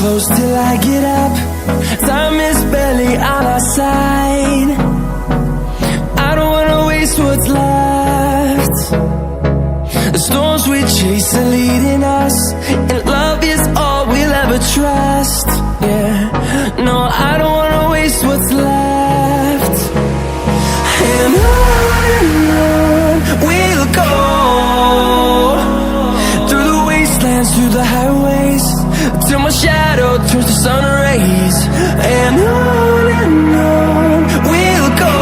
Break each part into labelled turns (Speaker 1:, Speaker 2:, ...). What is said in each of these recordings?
Speaker 1: close till I get up. Time is barely on our side. I don't wanna waste what's left. The storms we chase are leading us, and love is all we'll ever trust. Yeah, no, I don't wanna waste what's left. And on we'll go, through the wastelands, through the highways, till my shadow turns to sun rays. And on we'll go,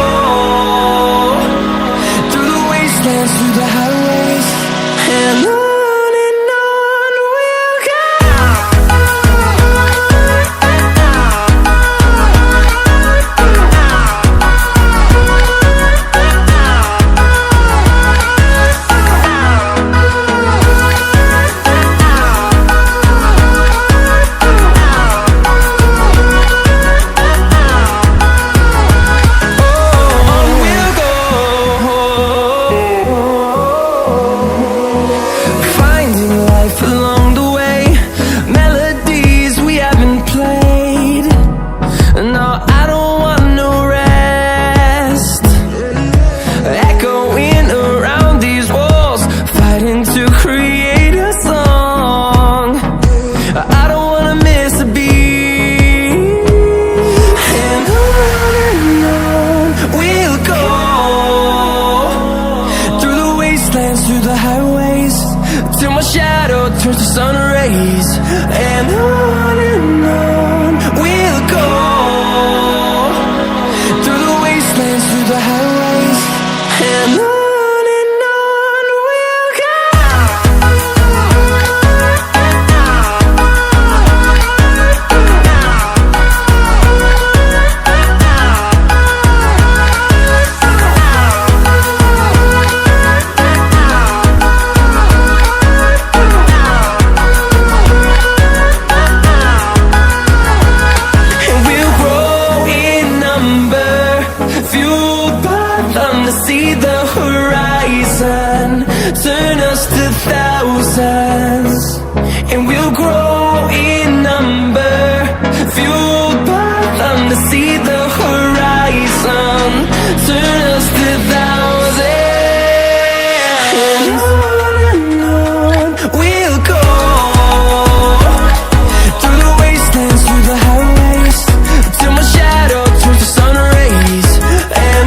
Speaker 1: through the wastelands, through the highways, and on we'll go. Through the highways, till my shadow turns to sun rays. And on we'll go, through the wastelands, through the highways, and on we'll go. See the horizon, turn us to thousands, and we'll grow in number, fueled by them to see the horizon, turn us to thousands. And on we'll go, through the wastelands, through the highways, till my shadow turns to sun rays. And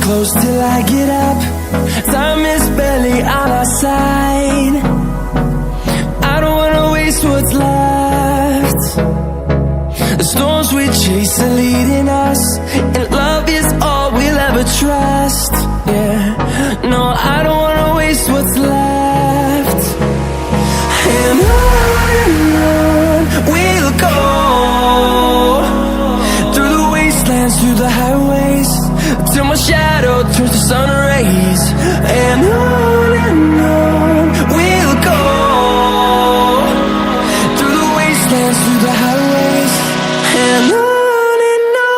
Speaker 1: Close till I get up. Time is barely on our side. I don't wanna waste what's left. The storms we chase are leading us, and love is all we'll ever trust. Yeah, no, I don't wanna waste what's left. And on we'll go, through the wastelands, through the highways, till my shadow turns to sun rays. And on we'll go, through the wastelands, through the highways, and on we'll go.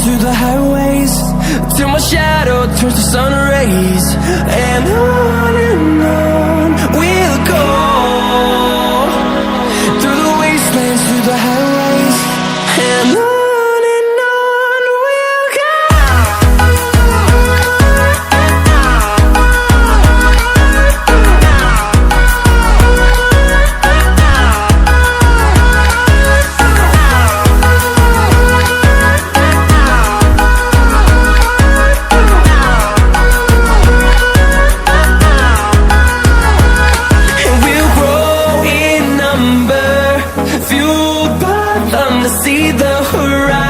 Speaker 1: Through the highways, till my shadow turns to sun rays. And on we'll go, through the wastelands, through the highways, and on we'll go. Fueled by them to see the horizon.